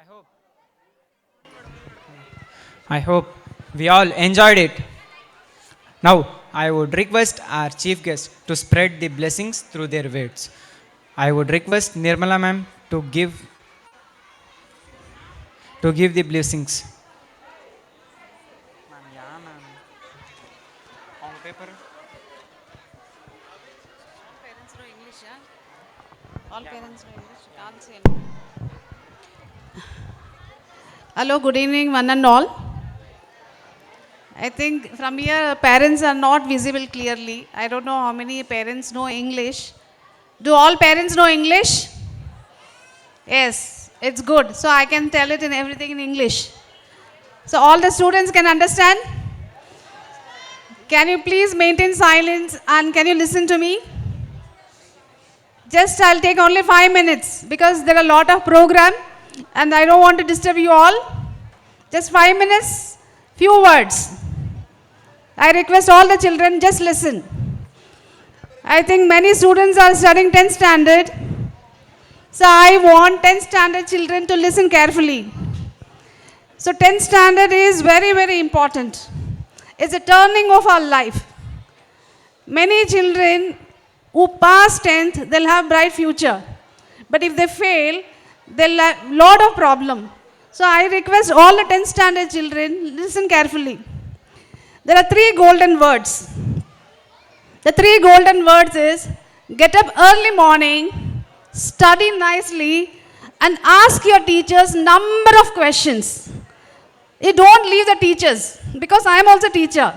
hope I hope we all enjoyed it. Now, I would request our chief guest to spread the blessings through their words. I would request Nirmala ma'am to give the blessings. Ma'am, yeah, ma'am. On paper. Parents know English, yeah? All parents know English. Can't say anything. Hello, good evening, one and all. I think from here, parents are not visible clearly. I don't know how many parents know English. Do all parents know English? Yes, it's good. So I can tell it in everything in English. So all the students can understand? Can you please maintain silence and can you listen to me? Just I'll take only 5 minutes because there are a lot of program and I don't want to disturb you all. Just 5 minutes, few words. I request all the children just listen. I think many students are studying 10th standard. So I want 10th standard children to listen carefully. So 10th standard is very, very important. It's a turning of our life. Many children who pass 10th, they'll have bright future. But if they fail, they'll have lot of problem. So I request all the 10th standard children, listen carefully. There are 3 golden words. The 3 golden words is, get up early morning, study nicely, and ask your teachers number of questions. You don't leave the teachers, because I am also teacher.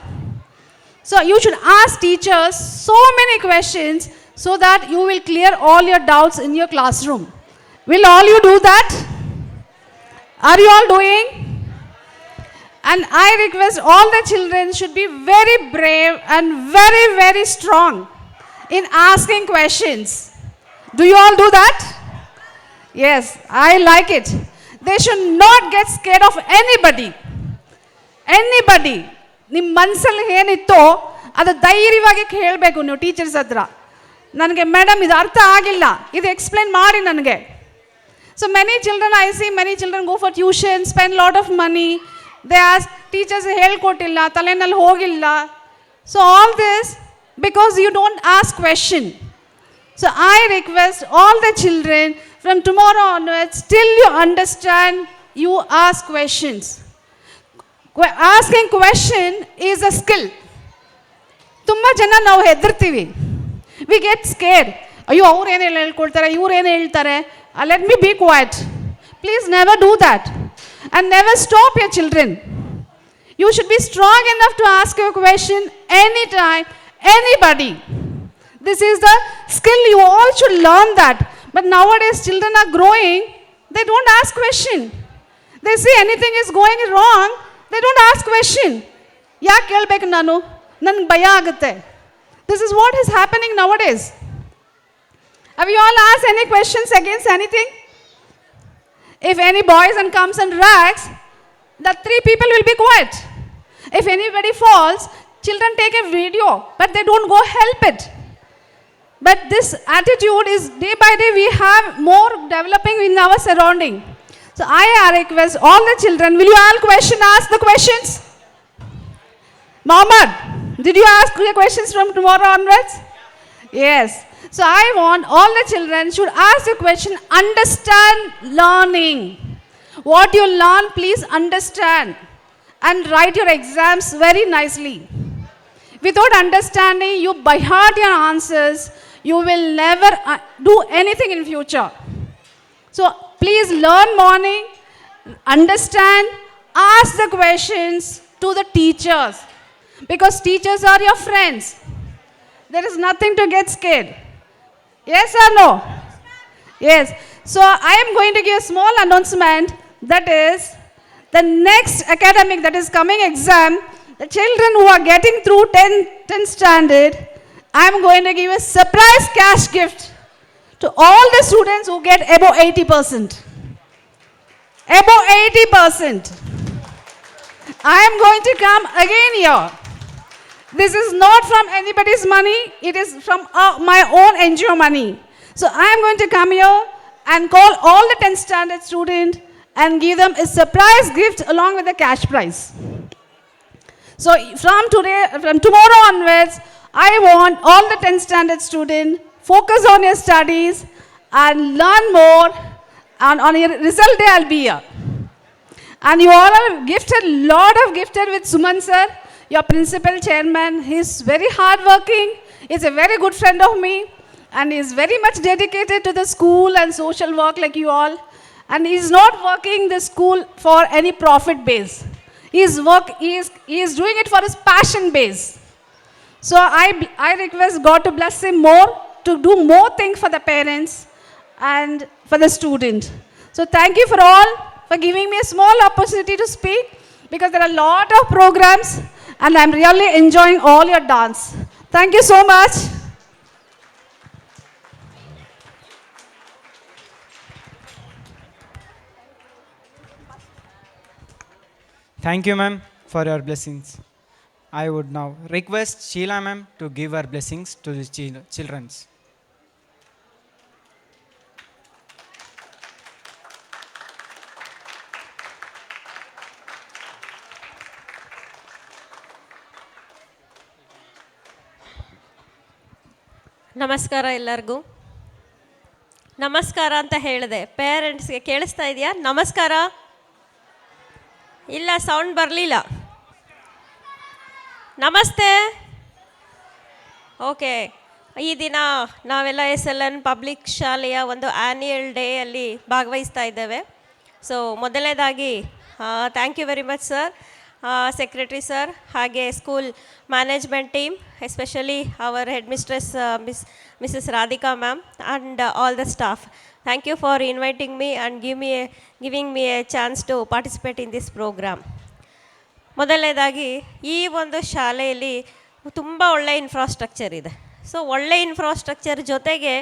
So you should ask teachers so many questions so that you will clear all your doubts in your classroom. Will all you do that? Are you all doing? And I request all the children should be very brave and very, very strong in asking questions. Do you all do that? Yes, I like it. They should not get scared of anybody. Anybody. ನಿಮ್ಮ ಮನಸ್ಸಲ್ಲಿ ಏನಿತ್ತೋ ಅದು ಧೈರ್ಯವಾಗಿ ಕೇಳಬೇಕು ನೀವು teachers ಹತ್ರ. ನನಗೆ madam ಇದು ಅರ್ಥ ಆಗಿಲ್ಲ, ಇದು ಎಕ್ಸ್ಪ್ಲೇನ್ ಮಾಡಿ ನನಗೆ. So many children I see many children go for tuition, spend lot of money. They as teachers ಹೇಳ್ಕೊಟ್ಟಿಲ್ಲ, ತಲೆನಲ್ಲಿ ಹೋಗಿಲ್ಲ. So all this because you don't ask question. So I request all the children from tomorrow onwards, still you understand, you ask questions. Asking question is a skill. ತುಂಬ ಜನ ನಾವು ಹೆದರ್ತೀವಿ, we get square. ಅಯ್ಯೋ ಅವ್ರು ಏನು ಹೇಳ್ಕೊಳ್ತಾರೆ, ಇವ್ರು ಏನು ಹೇಳ್ತಾರೆ, let me be quiet. Please never do that and never stop your children. You should be strong enough to ask a question anytime, anybody. This is the skill, you all should learn that. But nowadays children are growing, they don't ask question. They see anything is going wrong, they don't ask question. ಯಾಕೆ ಕೇಳಬೇಕು ನಾನು, ನನಗೆ ಭಯ ಆಗುತ್ತೆ. This is what is happening nowadays. Have you all asked any questions against anything? If any boys and comes and rags, the 3 people will be quiet. If anybody falls, children take a video, but they don't go help it. But this attitude is day by day we have more developing in our surrounding. So I request all the children, will you all ask the questions? Mohammed, did you ask your questions from tomorrow onwards? Yes. So I want all the children should ask the question, understand learning. What you learn, please understand and write your exams very nicely. Without understanding, you by heart your answers, you will never do anything in future. So please learn morning, understand, ask the questions to the teachers, because teachers are your friends. There is nothing to get scared. Yes or no? Yes. So I am going to give a small announcement, that is the next academic, that is coming exam, the children who are getting through 10th standard, I am going to give a surprise cash gift to all the students who get above 80%. Above 80%. I am going to come again here. This is not from anybody's money, it is from my own NGO money. So I am going to come here and call all the 10th standard students and give them a surprise gift along with the cash prize. So from tomorrow onwards, I want all the 10th standard students focus on your studies and learn more. And on your result day, I'll be here. And you all are gifted, lot of gifted with Suman sir, your principal chairman. He's very hardworking. He's a very good friend of me. And he's very much dedicated to the school and social work like you all. And he's not working the school for any profit base. He is doing it for his passion base. So I request God to bless him more, to do more things for the parents and for the student. So thank you for all for giving me a small opportunity to speak, because there are a lot of programs and I'm really enjoying all your dance. Thank you so much. Thank you, ma'am, for your blessings. I would now request Sheila, ma'am, to give her blessings to the children. ನಮಸ್ಕಾರ ಎಲ್ಲರಿಗೂ. ನಮಸ್ಕಾರ ಅಂತ ಹೇಳಿದೆ, ಪೇರೆಂಟ್ಸ್ಗೆ ಕೇಳಿಸ್ತಾ ಇದೆಯಾ? ನಮಸ್ಕಾರ. ಇಲ್ಲ, sound ಬರಲಿಲ್ಲ. ನಮಸ್ತೆ. ಓಕೆ, ಈ ದಿನ ನಾವೆಲ್ಲ SLN ಪಬ್ಲಿಕ್ ಶಾಲೆಯ ಒಂದು ಆ್ಯನ್ಯುಯಲ್ ಡೇಯಲ್ಲಿ ಭಾಗವಹಿಸ್ತಾ ಇದ್ದೇವೆ. ಸೊ ಮೊದಲನೇದಾಗಿ thank you very much sir, secretary sir, ಹಾಗೆ school management team, especially our headmistress Mrs Radhika ma'am and all the staff. Thank you for inviting me and giving me a chance to participate in this program. ಮೊದಲನೇದಾಗಿ ಈ ಒಂದು ಶಾಲೆಯಲ್ಲಿ ತುಂಬ ಒಳ್ಳೆಯ infrastructure ಇದೆ. So ಒಳ್ಳೆಯ infrastructure ಜೊತೆಗೆ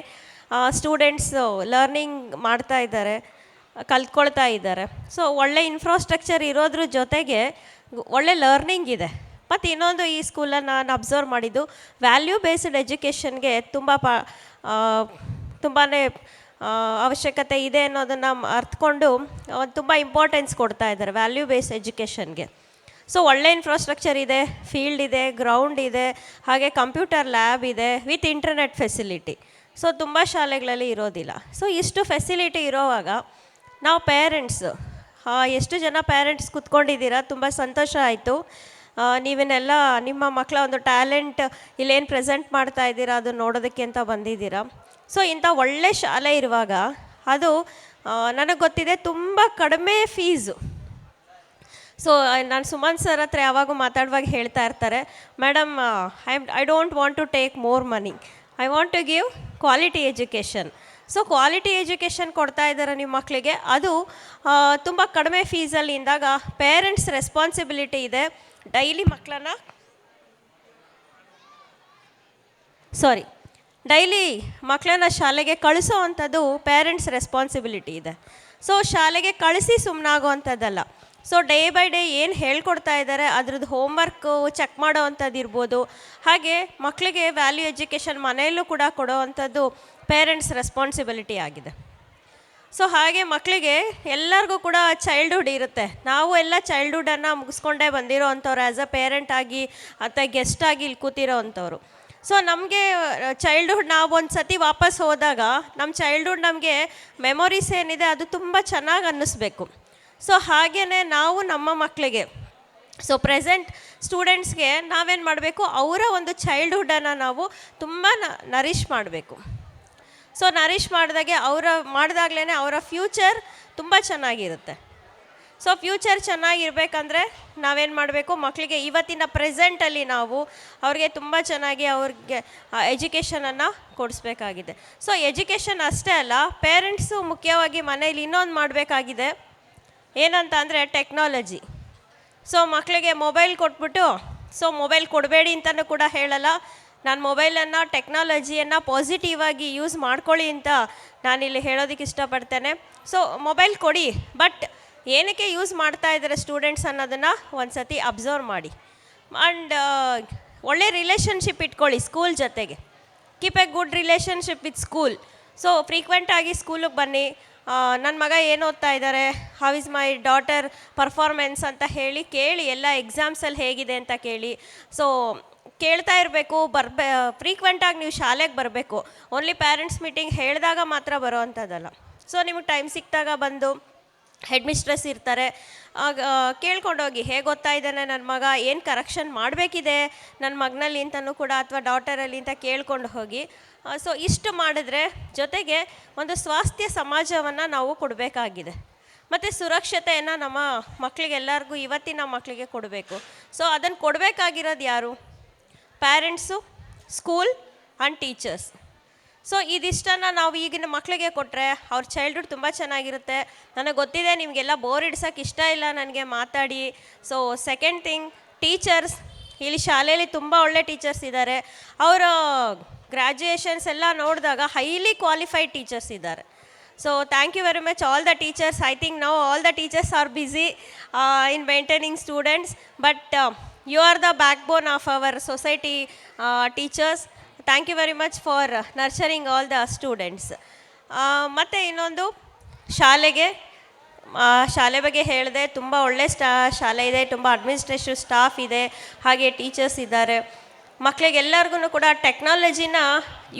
students learning ಮಾಡ್ತಾ ಇದ್ದಾರೆ, ಕಲ್ತ್ಕೊಳ್ತಾ ಇದ್ದಾರೆ. ಸೊ ಒಳ್ಳೆ ಇನ್ಫ್ರಾಸ್ಟ್ರಕ್ಚರ್ ಇರೋದ್ರ ಜೊತೆಗೆ ಒಳ್ಳೆ ಲರ್ನಿಂಗ್ ಇದೆ. ಮತ್ತು ಇನ್ನೊಂದು ಈ ಸ್ಕೂಲನ್ನು ನಾನು ಅಬ್ಸರ್ವ್ ಮಾಡಿದ್ದು, ವ್ಯಾಲ್ಯೂ ಬೇಸ್ಡ್ ಎಜುಕೇಷನ್ಗೆ ತುಂಬಾ ಅವಶ್ಯಕತೆ ಇದೆ ಅನ್ನೋದನ್ನು ಅರ್ಥಕೊಂಡು ತುಂಬ ಇಂಪಾರ್ಟೆನ್ಸ್ ಕೊಡ್ತಾ ಇದ್ದಾರೆ ವ್ಯಾಲ್ಯೂ ಬೇಸ್ಡ್ ಎಜುಕೇಷನ್ಗೆ. ಸೊ ಒಳ್ಳೆ ಇನ್ಫ್ರಾಸ್ಟ್ರಕ್ಚರ್ ಇದೆ, ಫೀಲ್ಡ್ ಇದೆ, ಗ್ರೌಂಡ್ ಇದೆ, ಹಾಗೆ ಕಂಪ್ಯೂಟರ್ ಲ್ಯಾಬ್ ಇದೆ ವಿತ್ ಇಂಟರ್ನೆಟ್ ಫೆಸಿಲಿಟಿ. ಸೊ ತುಂಬ ಶಾಲೆಗಳಲ್ಲಿ ಇರೋದಿಲ್ಲ. ಸೊ ಇಷ್ಟು ಫೆಸಿಲಿಟಿ ಇರೋವಾಗ ನಾವು ಪೇರೆಂಟ್ಸು, ಎಷ್ಟು ಜನ ಪೇರೆಂಟ್ಸ್ ಕೂತ್ಕೊಂಡಿದ್ದೀರಾ, ತುಂಬ ಸಂತೋಷ ಆಯಿತು. ನೀವನ್ನೆಲ್ಲ ನಿಮ್ಮ ಮಕ್ಕಳ ಒಂದು ಟ್ಯಾಲೆಂಟ್ ಇಲ್ಲೇನು ಪ್ರೆಸೆಂಟ್ ಮಾಡ್ತಾ ಇದ್ದೀರಾ ಅದು ನೋಡೋದಕ್ಕೆ ಅಂತ ಬಂದಿದ್ದೀರಾ. ಸೊ ಇಂಥ ಒಳ್ಳೆ ಶಾಲೆ ಇರುವಾಗ ಅದು ನನಗೆ ಗೊತ್ತಿದೆ ತುಂಬ ಕಡಿಮೆ ಫೀಸು. ಸೊ ನಾನು ಸುಮನ್ ಸರ್ ಹತ್ರ ಯಾವಾಗೂ ಮಾತಾಡುವಾಗ ಹೇಳ್ತಾ ಇರ್ತಾರೆ, madam I don't want to take more money, I want to give quality education. So quality education ಕೊಡ್ತಾ ಇದ್ದಾರೆ ನಿಮ್ಮ ಮಕ್ಕಳಿಗೆ, ಅದು ತುಂಬ ಕಡಿಮೆ ಫೀಸಲ್ಲಿ ಇಂದಾಗ ಪೇರೆಂಟ್ಸ್ ರೆಸ್ಪಾನ್ಸಿಬಿಲಿಟಿ ಇದೆ. ಡೈಲಿ ಮಕ್ಕಳನ್ನ ಶಾಲೆಗೆ ಕಳಿಸೋ ಅಂಥದ್ದು ಪೇರೆಂಟ್ಸ್ ರೆಸ್ಪಾನ್ಸಿಬಿಲಿಟಿ ಇದೆ. ಸೊ ಶಾಲೆಗೆ ಕಳಿಸಿ ಸುಮ್ಮನಾಗೋ ಅಂಥದ್ದಲ್ಲ. ಸೊ ಡೇ ಬೈ ಡೇ ಏನು ಹೇಳ್ಕೊಡ್ತಾ ಇದ್ದಾರೆ ಅದ್ರದ್ದು ಹೋಮ್ವರ್ಕು ಚೆಕ್ ಮಾಡೋ ಅಂಥದ್ದು ಇರ್ಬೋದು. ಹಾಗೆ ಮಕ್ಕಳಿಗೆ ವ್ಯಾಲ್ಯೂ ಎಜುಕೇಷನ್ ಮನೆಯಲ್ಲೂ ಕೂಡ ಕೊಡೋ ಅಂಥದ್ದು ಪೇರೆಂಟ್ಸ್ ರೆಸ್ಪಾನ್ಸಿಬಿಲಿಟಿ ಆಗಿದೆ. ಸೊ ಹಾಗೆ ಮಕ್ಕಳಿಗೆ ಎಲ್ಲರಿಗೂ ಕೂಡ ಚೈಲ್ಡ್ಹುಡ್ ಇರುತ್ತೆ. ನಾವು ಎಲ್ಲ ಚೈಲ್ಡ್ಹುಡ್ಡನ್ನು ಮುಗಿಸ್ಕೊಂಡೇ ಬಂದಿರೋ ಅಂಥವ್ರು, ಆ್ಯಸ್ ಅ ಪೇರೆಂಟ್ ಆಗಿ ಅಥವಾ ಗೆಸ್ಟ್ ಆಗಿ ಇಲ್ಲಿ ಕೂತಿರೋ ಅಂಥವ್ರು. ಸೊ ನಮಗೆ ಚೈಲ್ಡ್ಹುಡ್ ನಾವು ಒಂದು ಸತಿ ವಾಪಸ್ ಹೋದಾಗ ನಮ್ಮ ಚೈಲ್ಡ್ಹುಡ್ ನಮಗೆ ಮೆಮೊರೀಸ್ ಏನಿದೆ ಅದು ತುಂಬ ಚೆನ್ನಾಗಿ ಅನ್ನಿಸ್ಬೇಕು. ಸೊ ಹಾಗೆಯೇ ನಾವು ನಮ್ಮ ಮಕ್ಕಳಿಗೆ, ಸೊ ಪ್ರೆಸೆಂಟ್ ಸ್ಟೂಡೆಂಟ್ಸ್ಗೆ ನಾವೇನು ಮಾಡಬೇಕು, ಅವರ ಒಂದು ಚೈಲ್ಡ್ಹುಡ್ಡನ್ನು ನಾವು ತುಂಬ ನರಿಷ್ ಮಾಡಬೇಕು. ಸೊ ನರಿಷ್ ಮಾಡಿದಾಗಲೇ ಅವರ ಫ್ಯೂಚರ್ ತುಂಬ ಚೆನ್ನಾಗಿರುತ್ತೆ. ಸೊ ಫ್ಯೂಚರ್ ಚೆನ್ನಾಗಿರ್ಬೇಕಂದ್ರೆ ನಾವೇನು ಮಾಡಬೇಕು, ಮಕ್ಕಳಿಗೆ ಇವತ್ತಿನ ಪ್ರೆಸೆಂಟಲ್ಲಿ ನಾವು ಅವ್ರಿಗೆ ತುಂಬ ಚೆನ್ನಾಗಿ ಅವ್ರಿಗೆ ಎಜುಕೇಷನನ್ನು ಕೊಡಿಸ್ಬೇಕಾಗಿದೆ. ಸೊ ಎಜುಕೇಷನ್ ಅಷ್ಟೇ ಅಲ್ಲ, ಪೇರೆಂಟ್ಸು ಮುಖ್ಯವಾಗಿ ಮನೇಲಿ ಇನ್ನೊಂದು ಮಾಡಬೇಕಾಗಿದೆ. ಏನಂತ ಅಂದರೆ ಟೆಕ್ನಾಲಜಿ. ಸೊ ಮಕ್ಕಳಿಗೆ ಮೊಬೈಲ್ ಕೊಟ್ಬಿಟ್ಟು, ಸೊ ಮೊಬೈಲ್ ಕೊಡಬೇಡಿ ಅಂತಲೂ ಕೂಡ ಹೇಳಲ್ಲ, ನಾನು ಮೊಬೈಲನ್ನು ಟೆಕ್ನಾಲಜಿಯನ್ನು ಪಾಸಿಟಿವ್ ಆಗಿ ಯೂಸ್ ಮಾಡ್ಕೊಳ್ಳಿ ಅಂತ ನಾನಿಲ್ಲಿ ಹೇಳೋದಕ್ಕೆ ಇಷ್ಟಪಡ್ತೇನೆ. ಸೊ ಮೊಬೈಲ್ ಕೊಡಿ, ಬಟ್ ಏನಕ್ಕೆ ಯೂಸ್ ಮಾಡ್ತಾ ಇದ್ದಾರೆ ಸ್ಟೂಡೆಂಟ್ಸ್ ಅನ್ನೋದನ್ನು ಒಂದು ಸತಿ ಅಬ್ಸರ್ವ್ ಮಾಡಿ. ಆ್ಯಂಡ್ ಒಳ್ಳೆ ರಿಲೇಷನ್ಶಿಪ್ ಇಟ್ಕೊಳ್ಳಿ ಸ್ಕೂಲ್ ಜೊತೆಗೆ. Keep a good relationship with school. So ಫ್ರೀಕ್ವೆಂಟಾಗಿ ಸ್ಕೂಲಿಗೆ ಬನ್ನಿ, ನನ್ನ ಮಗ ಏನು ಓದ್ತಾ ಇದ್ದಾರೆ, how is my daughter performance ಅಂತ ಹೇಳಿ ಕೇಳಿ, ಎಲ್ಲ ಎಕ್ಸಾಮ್ಸಲ್ಲಿ ಹೇಗಿದೆ ಅಂತ ಕೇಳಿ. ಸೊ ಕೇಳ್ತಾ ಇರಬೇಕು, ಫ್ರೀಕ್ವೆಂಟಾಗಿ ನೀವು ಶಾಲೆಗೆ ಬರಬೇಕು. ಓನ್ಲಿ ಪೇರೆಂಟ್ಸ್ ಮೀಟಿಂಗ್ ಹೇಳಿದಾಗ ಮಾತ್ರ ಬರೋ ಅಂಥದ್ದಲ್ಲ. ಸೊ ನಿಮಗೆ ಟೈಮ್ ಸಿಕ್ಕಿದಾಗ ಬಂದು, ಹೆಡ್ ಮಿಸ್ಟ್ರೆಸ್ ಇರ್ತಾರೆ, ಕೇಳ್ಕೊಂಡೋಗಿ ಹೇಗೆ ಓದ್ತಾ ಇದ್ದಾನೆ ನನ್ನ ಮಗ, ಏನು ಕರೆಕ್ಷನ್ ಮಾಡಬೇಕಿದೆ ನನ್ನ ಮಗನಲ್ಲಿ ಅಂತಲೂ ಕೂಡ ಅಥವಾ ಡಾಟರಲ್ಲಿ ಅಂತ ಕೇಳ್ಕೊಂಡು ಹೋಗಿ. ಸೊ ಇಷ್ಟು ಮಾಡಿದ್ರೆ ಜೊತೆಗೆ ಒಂದು ಸ್ವಾಸ್ಥ್ಯ ಸಮಾಜವನ್ನು ನಾವು ಕೊಡಬೇಕಾಗಿದೆ. ಮತ್ತು ಸುರಕ್ಷತೆಯನ್ನು ನಮ್ಮ ಮಕ್ಕಳಿಗೆಲ್ಲರಿಗೂ, ಇವತ್ತಿನ ಮಕ್ಕಳಿಗೆ ಕೊಡಬೇಕು. ಸೊ ಅದನ್ನು ಕೊಡಬೇಕಾಗಿರೋದು ಯಾರು? Parents, school and teachers. So ಇದಿಷ್ಟನ್ನು ನಾವು ಈಗಿನ ಮಕ್ಕಳಿಗೆ ಕೊಟ್ಟರೆ ಅವ್ರ ಚೈಲ್ಡ್ಹುಡ್ ತುಂಬ ಚೆನ್ನಾಗಿರುತ್ತೆ. ನನಗೆ ಗೊತ್ತಿದೆ ನಿಮಗೆಲ್ಲ ಬೋರ್ ಇಡ್ಸೋಕ್ಕೆ ಇಷ್ಟ ಇಲ್ಲ ನನಗೆ ಮಾತಾಡಿ. So second thing, teachers. ಇಲ್ಲಿ ಶಾಲೆಯಲ್ಲಿ ತುಂಬ ಒಳ್ಳೆ ಟೀಚರ್ಸ್ ಇದ್ದಾರೆ. ಅವರ ಗ್ರ್ಯಾಜುಯೇಷನ್ಸ್ ಎಲ್ಲ ನೋಡಿದಾಗ ಹೈಲಿ ಕ್ವಾಲಿಫೈಡ್ ಟೀಚರ್ಸ್ ಇದ್ದಾರೆ. So thank you very much all the teachers. I think now all the teachers are busy in maintaining students, but you are the backbone of our society teachers. Thank you very much for nurturing all the students. ಮತ್ತು ಇನ್ನೊಂದು, ಶಾಲೆ ಬಗ್ಗೆ ಹೇಳಿದೆ. ತುಂಬ ಒಳ್ಳೆ ಶಾಲೆ ಇದೆ, ತುಂಬ ಅಡ್ಮಿನಿಸ್ಟ್ರೇಟಿವ್ ಸ್ಟಾಫ್ ಇದೆ, ಹಾಗೆ ಟೀಚರ್ಸ್ ಇದ್ದಾರೆ. ಮಕ್ಕಳಿಗೆಲ್ಲರಿಗೂ ಕೂಡ ಟೆಕ್ನಾಲಜಿನ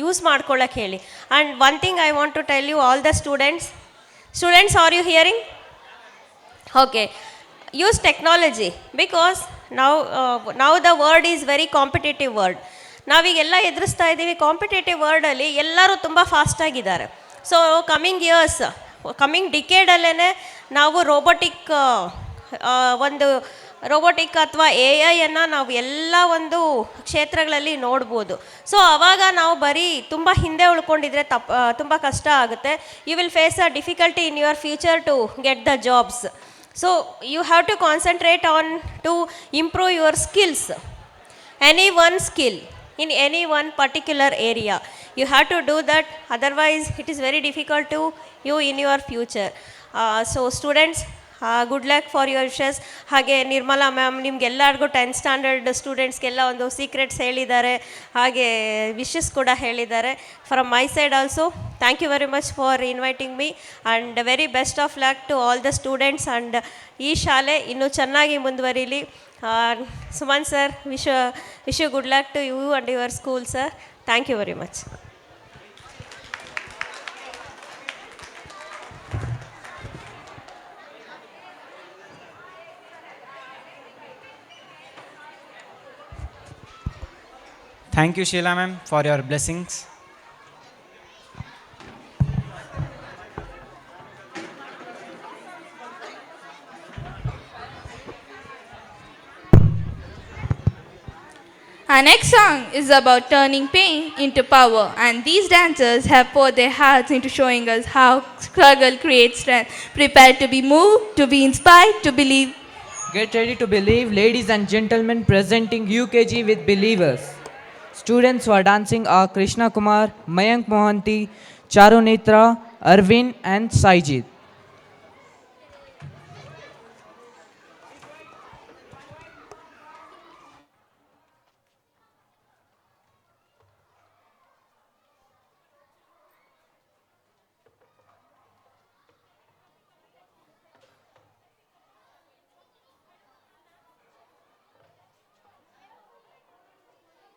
ಯೂಸ್ ಮಾಡ್ಕೊಳ್ಳೋಕೆ ಹೇಳಿ. And one thing I want to tell you all the students, are you hearing? Okay, use technology because ನಾವು the world is very competitive world. ನಾವೀಗೆಲ್ಲ ಎದುರಿಸ್ತಾ ಇದ್ದೀವಿ ಕಾಂಪಿಟೇಟಿವ್ ವರ್ಲ್ಡಲ್ಲಿ. ಎಲ್ಲರೂ ತುಂಬ ಫಾಸ್ಟಾಗಿದ್ದಾರೆ. ಸೊ ಕಮಿಂಗ್ ಡಿಕೇಡಲ್ಲೇ ನಾವು ರೋಬೋಟಿಕ್ ಅಥವಾ AI ನಾವು ಎಲ್ಲ ಒಂದು ಕ್ಷೇತ್ರಗಳಲ್ಲಿ ನೋಡ್ಬೋದು. ಸೊ ಆವಾಗ ನಾವು ಬರೀ ತುಂಬ ಹಿಂದೆ ಉಳ್ಕೊಂಡಿದ್ರೆ ತುಂಬ ಕಷ್ಟ ಆಗುತ್ತೆ. You will face a difficulty in your future to get the jobs. So you have to concentrate on to improve your skills, any one skill in any one particular area. You have to do that, otherwise it is very difficult to you in your future. So students, good luck for your wishes. ಹಾಗೆ Nirmala ma'am ನಿಮಗೆಲ್ಲರಿಗೂ 10th standard ಸ್ಟೂಡೆಂಟ್ಸ್ಗೆಲ್ಲ ಒಂದು secrets ಹೇಳಿದ್ದಾರೆ, ಹಾಗೆ wishes ಕೂಡ ಹೇಳಿದ್ದಾರೆ. From my side also thank you very much for inviting me and very best of luck to all the students. And ಈ ಶಾಲೆ ಇನ್ನೂ ಚೆನ್ನಾಗಿ ಮುಂದುವರಿಲಿ. Suman sir, wish you good luck to you and your school sir. Thank you very much. Thank you, Sheila ma'am, for your blessings. Our next song is about turning pain into power, and these dancers have poured their hearts into showing us how struggle creates strength. Prepare to be moved, to be inspired, to believe. Get ready to believe, ladies and gentlemen, presenting UKG with Believers. Students who are dancing are Krishna Kumar, Mayank Mohanty, Charu Nitra, Arvind and Saijit.